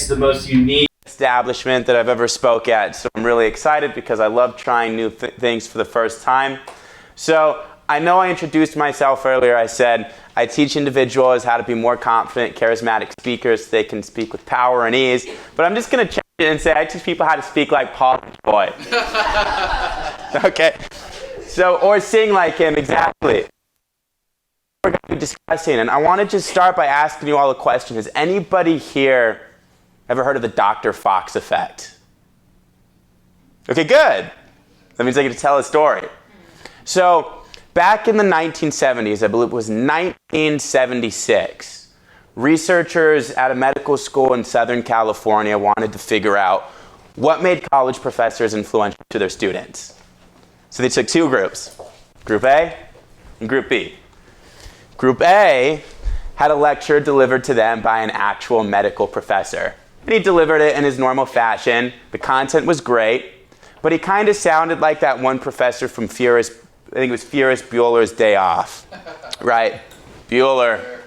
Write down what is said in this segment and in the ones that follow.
It's the most unique establishment that I've ever spoke at, so I'm really excited because I love trying new things for the first time. So I know I introduced myself earlier. I said I teach individuals how to be more confident, charismatic speakers so they can speak with power and ease. But I'm just going to change it and say I teach people how to speak like Paul Boy. Okay? So, or sing like him, exactly. We're going to be discussing, and I want to just start by asking you all a question. Has anybody here ever heard of the Dr. Fox effect? Okay, good. That means I get to tell a story. So, back in the 1970s, I believe it was 1976, researchers at a medical school in Southern California wanted to figure out what made college professors influential to their students. So they took two groups, Group A and Group B. Group A had a lecture delivered to them by an actual medical professor. And he delivered it in his normal fashion. The content was great, but he kind of sounded like that one professor from Ferris Bueller's Day Off. Right? Bueller.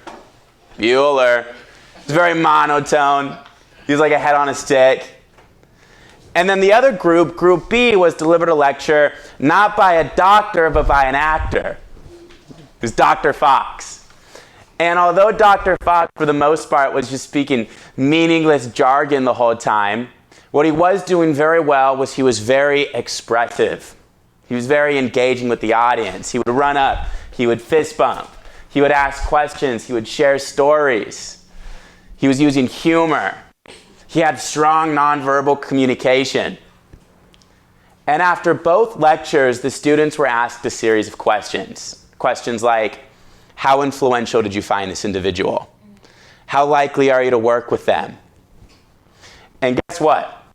It's very monotone. He was like a head on a stick. And then the other group, Group B, was delivered a lecture not by a doctor, but by an actor. It was Dr. Fox. And although Dr. Fox, for the most part, was just speaking meaningless jargon the whole time, what he was doing very well was he was very expressive. He was very engaging with the audience. He would run up, he would fist bump, he would ask questions, he would share stories. He was using humor. He had strong nonverbal communication. And after both lectures, the students were asked a series of questions. Questions like, how influential did you find this individual? How likely are you to work with them? And guess what?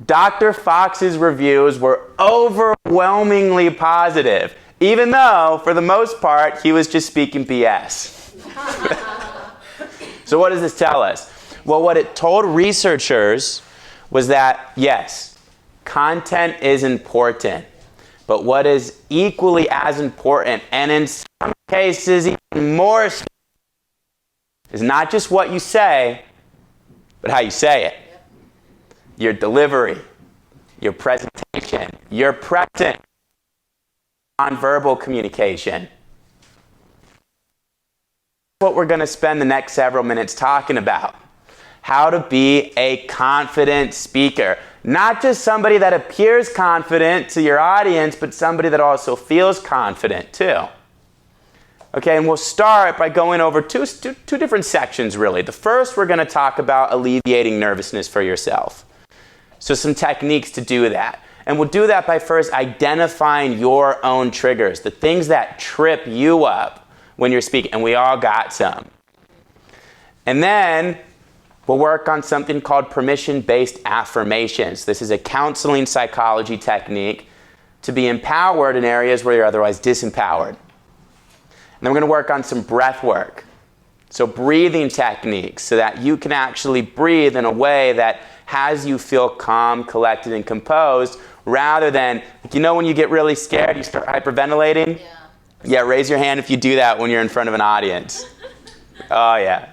Dr. Fox's reviews were overwhelmingly positive, even though, for the most part, he was just speaking BS. So what does this tell us? Well, what it told researchers was that, yes, content is important, but what is equally as important, and in some cases even more, is not just what you say, but how you say it. Your delivery, your presentation, your presence, nonverbal communication. What we're going to spend the next several minutes talking about. How to be a confident speaker. Not just somebody that appears confident to your audience, but somebody that also feels confident too. Okay, and we'll start by going over two different sections really. The first, we're going to talk about alleviating nervousness for yourself. So some techniques to do that. And we'll do that by first identifying your own triggers, the things that trip you up when you're speaking, and we all got some. And then we'll work on something called permission-based affirmations. This is a counseling psychology technique to be empowered in areas where you're otherwise disempowered. And then we're going to work on some breath work. So breathing techniques so that you can actually breathe in a way that has you feel calm, collected, and composed, rather than, you know when you get really scared, you start hyperventilating? Yeah, raise your hand if you do that when you're in front of an audience. Oh yeah.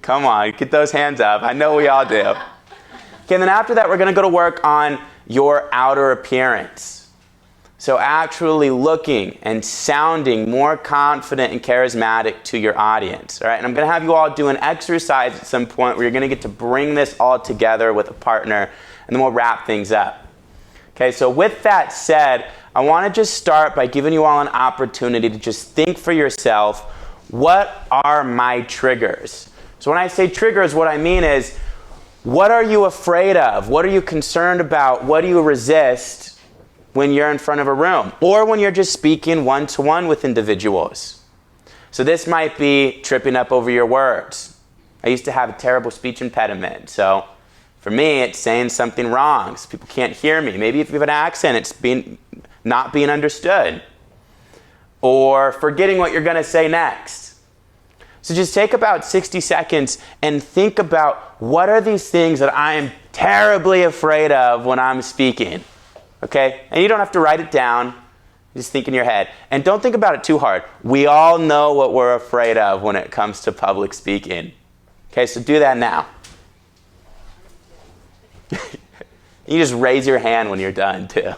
Come on, get those hands up. I know we all do. Okay, and then after that, we're going to go to work on your outer appearance. So actually looking and sounding more confident and charismatic to your audience. All right, and I'm going to have you all do an exercise at some point where you're going to get to bring this all together with a partner, and then we'll wrap things up. Okay, so with that said, I want to just start by giving you all an opportunity to just think for yourself, what are my triggers? So when I say triggers, what I mean is, what are you afraid of? What are you concerned about? What do you resist when you're in front of a room? Or when you're just speaking one-to-one with individuals? So this might be tripping up over your words. I used to have a terrible speech impediment. So for me, it's saying something wrong so people can't hear me. Maybe if you have an accent, it's not being understood. Or forgetting what you're going to say next. So just take about 60 seconds and think about, what are these things that I am terribly afraid of when I'm speaking? Okay? And you don't have to write it down. Just think in your head. And don't think about it too hard. We all know what we're afraid of when it comes to public speaking. Okay, so do that now. You just raise your hand when you're done, too.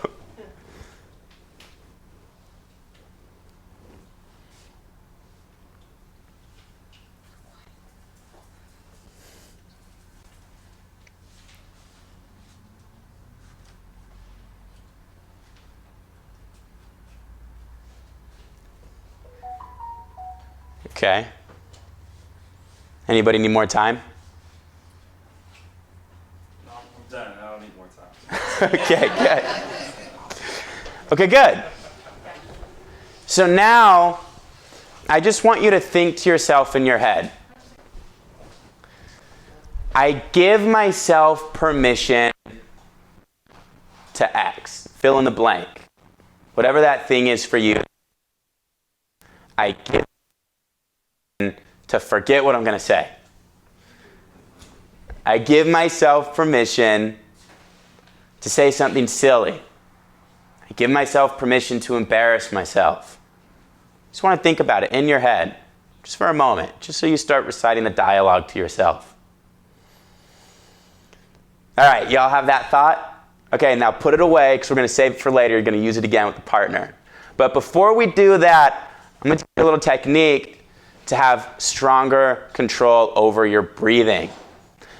Okay. Anybody need more time? No, I'm done. I don't need more time. Okay, good. Okay, good. So now, I just want you to think to yourself in your head. I give myself permission to X. Fill in the blank. Whatever that thing is for you. I give to forget what I'm going to say. I give myself permission to say something silly. I give myself permission to embarrass myself. Just want to think about it in your head, just for a moment, just so you start reciting the dialogue to yourself. All right, y'all have that thought? Okay, now put it away, because we're going to save it for later. You're going to use it again with the partner. But before we do that, I'm going to teach you a little technique to have stronger control over your breathing.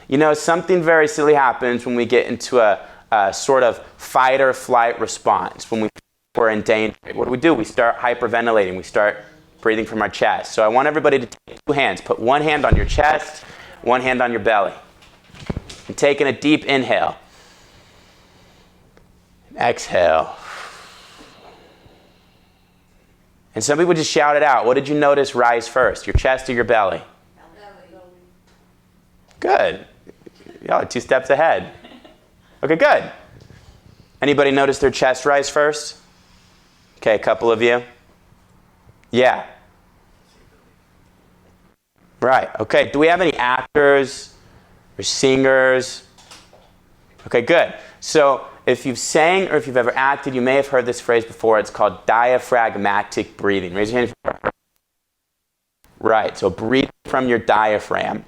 You know, something very silly happens when we get into a sort of fight or flight response. When we're in danger, what do? We start hyperventilating. We start breathing from our chest. So I want everybody to take two hands. Put one hand on your chest, one hand on your belly. And taking a deep inhale. And exhale. And some people just shout it out. What did you notice rise first, your chest or your belly? Belly. Good. Y'all are 2 steps ahead. Okay, good. Anybody notice their chest rise first? Okay, a couple of you. Yeah. Right, okay. Do we have any actors or singers? Okay, good. So if you've sang or if you've ever acted, you may have heard this phrase before. It's called diaphragmatic breathing. Raise your hand if you've ever heard it. Right, so breathe from your diaphragm.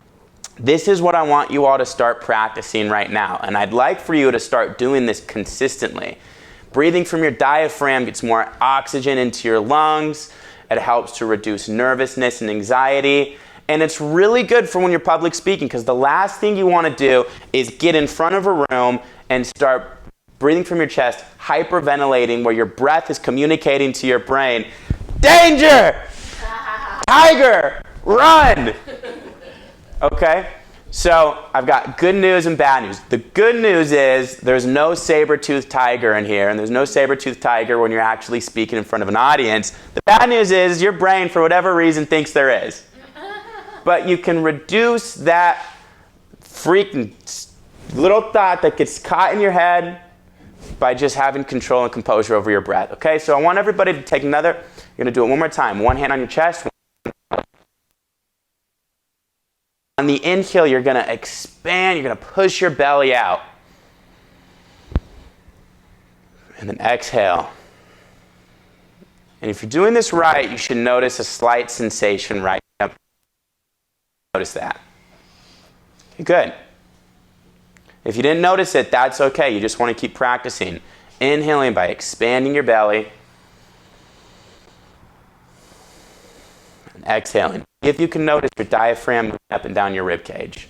This is what I want you all to start practicing right now. And I'd like for you to start doing this consistently. Breathing from your diaphragm gets more oxygen into your lungs. It helps to reduce nervousness and anxiety. And it's really good for when you're public speaking, because the last thing you want to do is get in front of a room and start breathing from your chest, hyperventilating, where your breath is communicating to your brain, danger! Tiger! Run! Okay? So I've got good news and bad news. The good news is there's no saber-toothed tiger in here, and there's no saber-toothed tiger when you're actually speaking in front of an audience. The bad news is your brain, for whatever reason, thinks there is. But you can reduce that freaking little thought that gets caught in your head by just having control and composure over your breath. Okay, so I want everybody to take another. You're going to do it one more time. One hand on your chest. On the inhale, you're going to expand. You're going to push your belly out. And then exhale. And if you're doing this right, you should notice a slight sensation right now. Notice that. Okay, good. If you didn't notice it, that's okay. You just want to keep practicing. Inhaling by expanding your belly. And exhaling. If you can notice your diaphragm moving up and down your rib cage.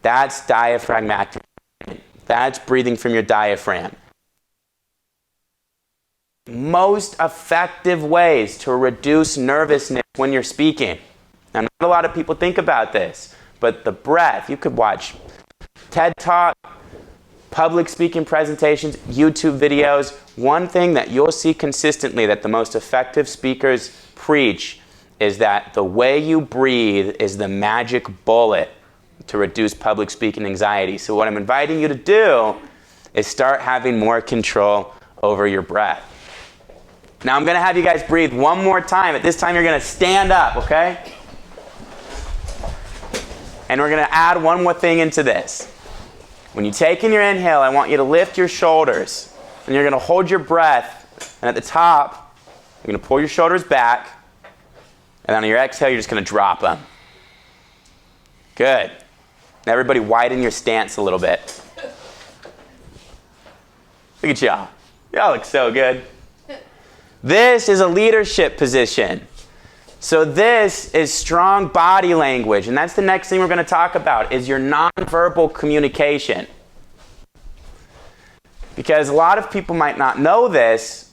That's diaphragmatic breathing. That's breathing from your diaphragm. Most effective ways to reduce nervousness when you're speaking. Now, not a lot of people think about this, but the breath, you could watch TED Talk, public speaking presentations, YouTube videos. One thing that you'll see consistently that the most effective speakers preach is that the way you breathe is the magic bullet to reduce public speaking anxiety. So what I'm inviting you to do is start having more control over your breath. Now I'm going to have you guys breathe one more time. At this time you're going to stand up, okay? And we're going to add one more thing into this. When you take in your inhale, I want you to lift your shoulders. And you're going to hold your breath. And at the top, you're going to pull your shoulders back. And on your exhale, you're just going to drop them. Good. Everybody widen your stance a little bit. Look at y'all. Y'all look so good. This is a leadership position. So this is strong body language. And that's the next thing we're going to talk about is your nonverbal communication. Because a lot of people might not know this,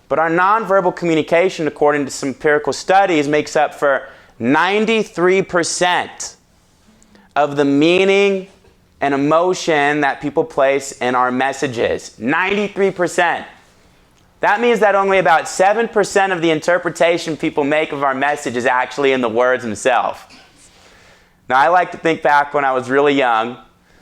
but our nonverbal communication, according to some empirical studies, makes up for 93% of the meaning and emotion that people place in our messages. 93%. That means that only about 7% of the interpretation people make of our message is actually in the words themselves. Now, I like to think back when I was really young,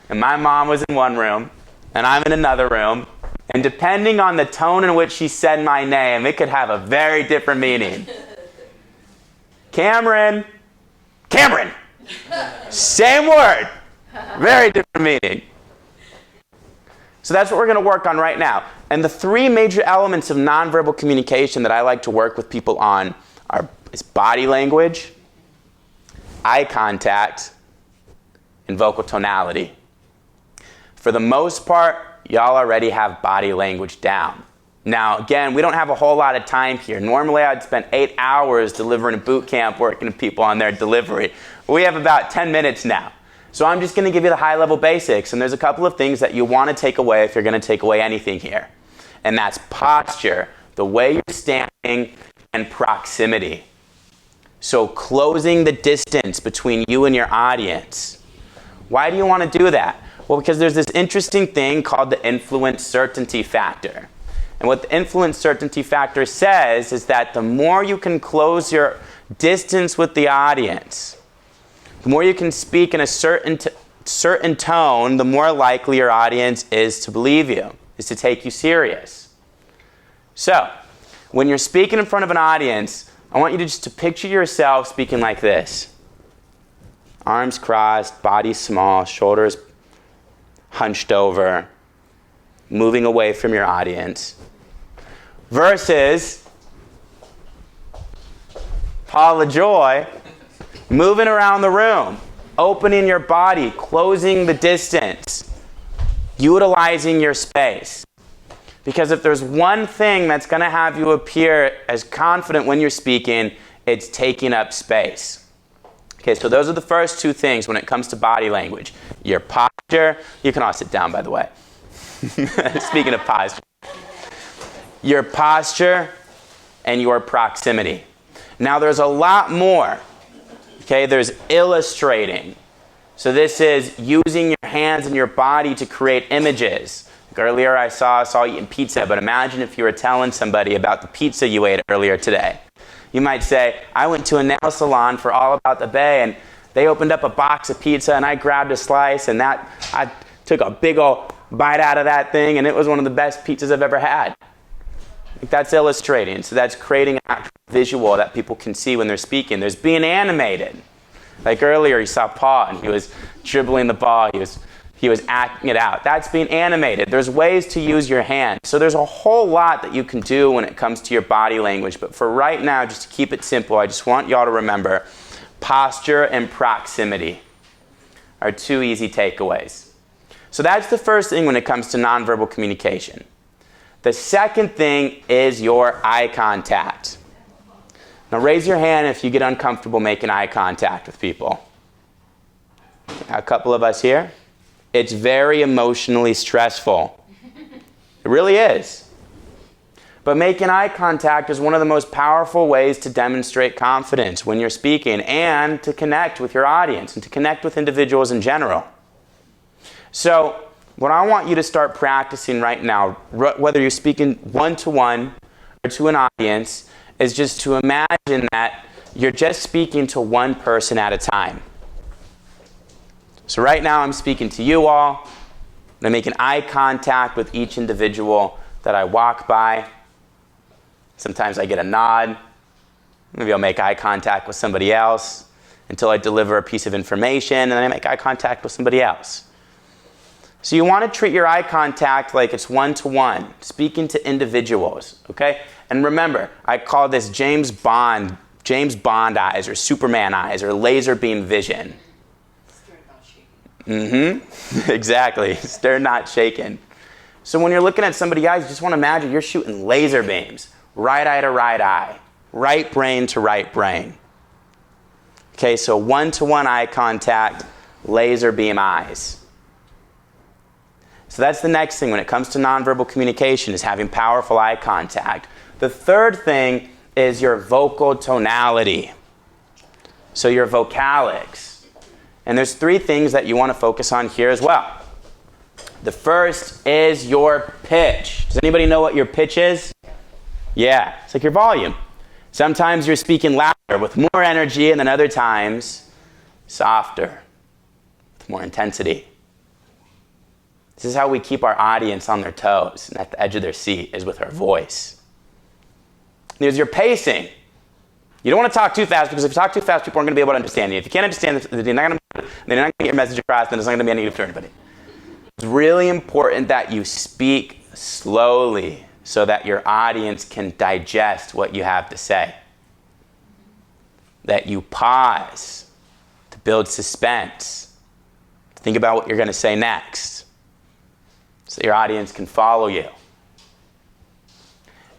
and my mom was in one room, and I'm in another room, and depending on the tone in which she said my name, it could have a very different meaning. Cameron. Cameron. Same word. Very different meaning. So that's what we're going to work on right now. And the three major elements of nonverbal communication that I like to work with people on is body language, eye contact, and vocal tonality. For the most part, y'all already have body language down. Now, again, we don't have a whole lot of time here. Normally, I'd spend 8 hours delivering a boot camp working with people on their delivery. We have about 10 minutes now. So I'm just going to give you the high-level basics, and there's a couple of things that you want to take away if you're going to take away anything here. And that's posture, the way you're standing, and proximity. So closing the distance between you and your audience. Why do you want to do that? Well, because there's this interesting thing called the influence certainty factor. And what the influence certainty factor says is that the more you can close your distance with the audience, the more you can speak in a certain tone, the more likely your audience is to believe you, is to take you serious. So, when you're speaking in front of an audience, I want you to just to picture yourself speaking like this. Arms crossed, body small, shoulders hunched over, moving away from your audience. Versus Paula Joy, moving around the room, opening your body, closing the distance, utilizing your space. Because if there's one thing that's going to have you appear as confident when you're speaking, it's taking up space. Okay, so those are the first two things when it comes to body language. Your posture, you can all sit down, by the way. Speaking of posture. Your posture and your proximity. Now there's a lot more. Okay, there's illustrating. So this is using your hands and your body to create images. Like earlier I saw us all eating pizza, but imagine if you were telling somebody about the pizza you ate earlier today. You might say, I went to a nail salon for AllAboutTheBay, and they opened up a box of pizza, and I grabbed a slice, and I took a big old bite out of that thing, and it was one of the best pizzas I've ever had. That's illustrating. So that's creating an actual visual that people can see when they're speaking. There's being animated. Like earlier, you saw Paul, and he was dribbling the ball. He was acting it out. That's being animated. There's ways to use your hands. So there's a whole lot that you can do when it comes to your body language. But for right now, just to keep it simple, I just want y'all to remember posture and proximity are two easy takeaways. So that's the first thing when it comes to nonverbal communication. The second thing is your eye contact. Now raise your hand if you get uncomfortable making eye contact with people. A couple of us here. It's very emotionally stressful. It really is. But making eye contact is one of the most powerful ways to demonstrate confidence when you're speaking and to connect with your audience and to connect with individuals in general. So what I want you to start practicing right now, whether you're speaking one-to-one or to an audience, is just to imagine that you're just speaking to one person at a time. So right now I'm speaking to you all, and I'm making eye contact with each individual that I walk by. Sometimes I get a nod. Maybe I'll make eye contact with somebody else until I deliver a piece of information, and then I make eye contact with somebody else. So you want to treat your eye contact like it's one-to-one, speaking to individuals, okay? And remember, I call this James Bond eyes or Superman eyes or laser beam vision. Exactly. Stir not shaken. So when you're looking at somebody, guys, you just want to imagine you're shooting laser beams. Right eye to right eye. Right brain to right brain. Okay, so one-to-one eye contact, laser beam eyes. So that's the next thing when it comes to nonverbal communication, is having powerful eye contact. The third thing is your vocal tonality. So your vocalics. And there's three things that you want to focus on here as well. The first is your pitch. Does anybody know what your pitch is? Yeah, it's like your volume. Sometimes you're speaking louder with more energy, and then other times softer with more intensity. This is how we keep our audience on their toes and at the edge of their seat, is with our voice. There's your pacing. You don't want to talk too fast, because if you talk too fast, people aren't going to be able to understand you. If you can't understand, they're not going to get your message across, then it's not going to be any good for anybody. It's really important that you speak slowly so that your audience can digest what you have to say. That you pause to build suspense, to think about what you're going to say next, so your audience can follow you.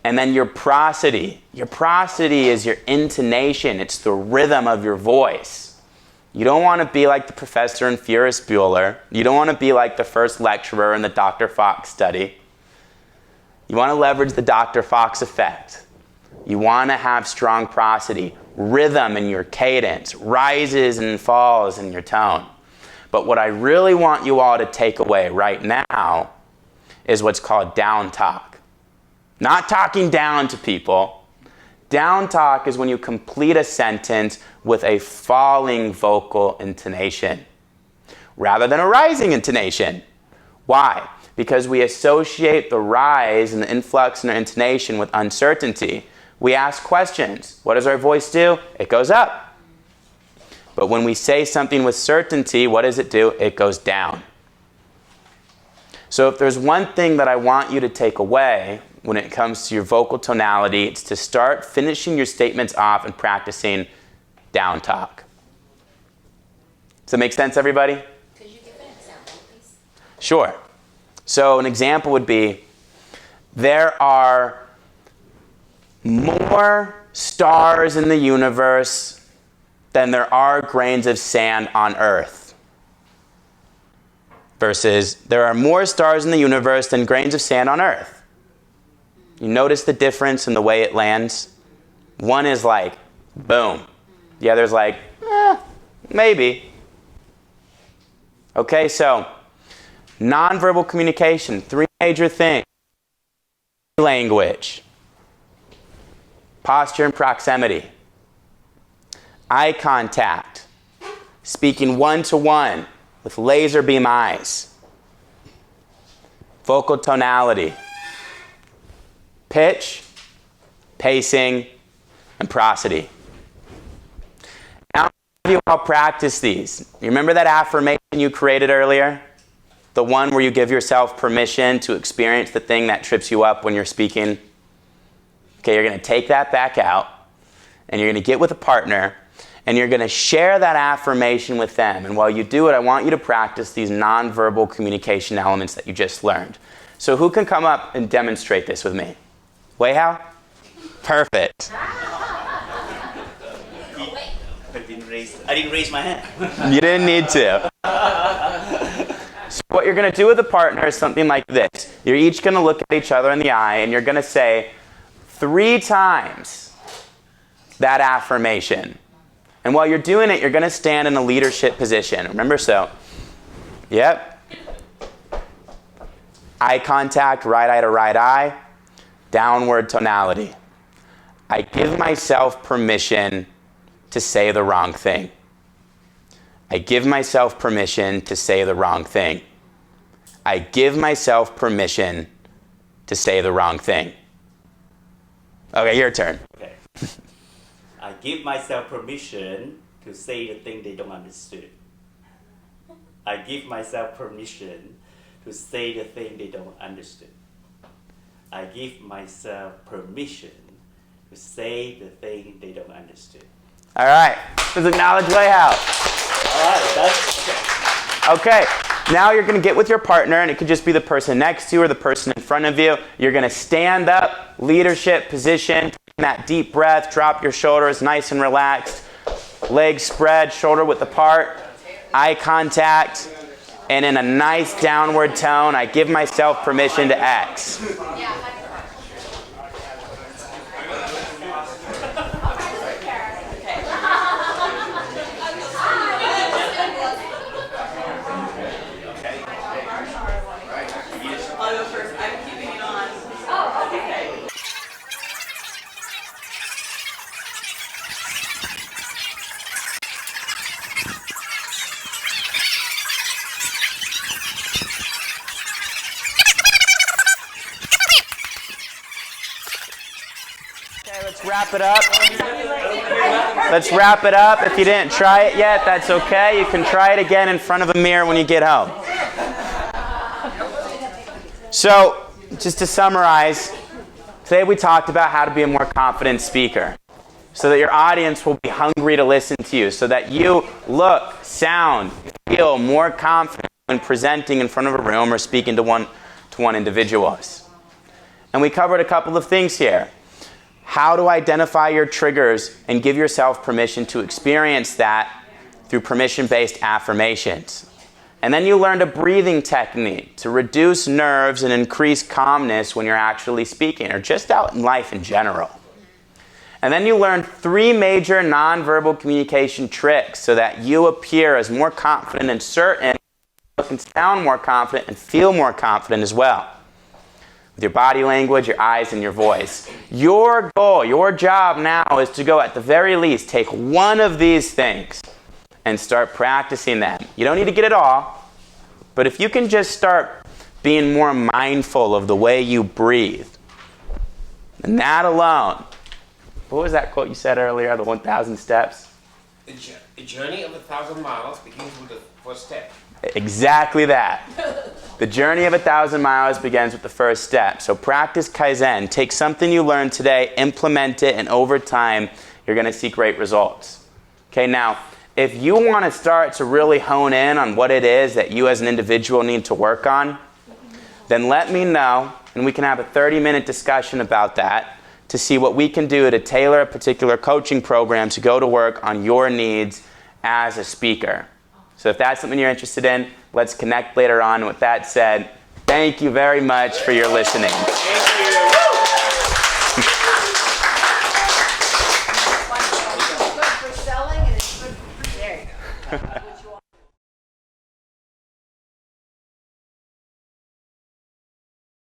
And then your prosody. Your prosody is your intonation. It's the rhythm of your voice. You don't want to be like the professor in Ferris Bueller. You don't want to be like the first lecturer in the Dr. Fox study. You want to leverage the Dr. Fox effect. You want to have strong prosody, rhythm in your cadence, rises and falls in your tone. But what I really want you all to take away right now is what's called down talk. Not talking down to people. Down talk is when you complete a sentence with a falling vocal intonation rather than a rising intonation. Why? Because we associate the rise and the influx in our intonation with uncertainty. We ask questions. What does our voice do? It goes up. But when we say something with certainty, what does it do? It goes down. So if there's one thing that I want you to take away when it comes to your vocal tonality, it's to start finishing your statements off and practicing down talk. Does that make sense, everybody? Could you give an example, please? Sure. So an example would be, there are more stars in the universe than there are grains of sand on Earth. Versus, there are more stars in the universe than grains of sand on Earth. You notice the difference in the way it lands? One is like, boom. The other's like, maybe. Okay, so nonverbal communication, three major things. Language, posture and proximity, eye contact, speaking one-to-one with laser beam eyes, vocal tonality, pitch, pacing, and prosody. Now, you all practice these. You remember that affirmation you created earlier? The one where you give yourself permission to experience the thing that trips you up when you're speaking? Okay, you're going to take that back out, and you're going to get with a partner, and you're going to share that affirmation with them. And while you do it, I want you to practice these nonverbal communication elements that you just learned. So who can come up and demonstrate this with me? Wei Hao? Perfect. I didn't raise my hand. You didn't need to. So what you're going to do with a partner is something like this. You're each going to look at each other in the eye, and you're going to say 3 times that affirmation. And while you're doing it, you're going to stand in a leadership position. Remember, so, yep. Eye contact, right eye to right eye. Downward tonality. I give myself permission to say the wrong thing. I give myself permission to say the wrong thing. I give myself permission to say the wrong thing. Okay, your turn. Okay. I give myself permission to say the thing they don't understand. I give myself permission to say the thing they don't understand. I give myself permission to say the thing they don't understand. All right, let's acknowledge Wei Hao. All right, that's Okay, now you're going to get with your partner, and it could just be the person next to you or the person in front of you. You're going to stand up, leadership position, taking that deep breath, drop your shoulders nice and relaxed, legs spread, shoulder width apart, eye contact, and in a nice downward tone, I give myself permission to X. Let's wrap it up. Let's wrap it up. If you didn't try it yet, that's okay. You can try it again in front of a mirror when you get home. So, just to summarize, today we talked about how to be a more confident speaker so that your audience will be hungry to listen to you, so that you look, sound, feel more confident when presenting in front of a room or speaking to one-to-one individuals. And we covered a couple of things here. How to identify your triggers and give yourself permission to experience that through permission-based affirmations. And then you learned a breathing technique to reduce nerves and increase calmness when you're actually speaking or just out in life in general. And then you learned 3 major nonverbal communication tricks so that you appear as more confident and certain, look and sound more confident and feel more confident as well. With your body language, your eyes, and your voice. Your goal, your job now is to go at the very least, take one of these things and start practicing them. You don't need to get it all, but if you can just start being more mindful of the way you breathe, and that alone, what was that quote you said earlier, the 1,000 steps? A journey of 1,000 miles begins with the first step. Exactly that. The journey of 1,000 miles begins with the first step. So practice Kaizen. Take something you learned today, implement it, and over time, you're going to see great results. Okay, now, if you want to start to really hone in on what it is that you as an individual need to work on, then let me know, and we can have a 30-minute discussion about that to see what we can do to tailor a particular coaching program to go to work on your needs as a speaker. So if that's something you're interested in, let's connect later on. With that said, thank you very much for your listening. Thank you.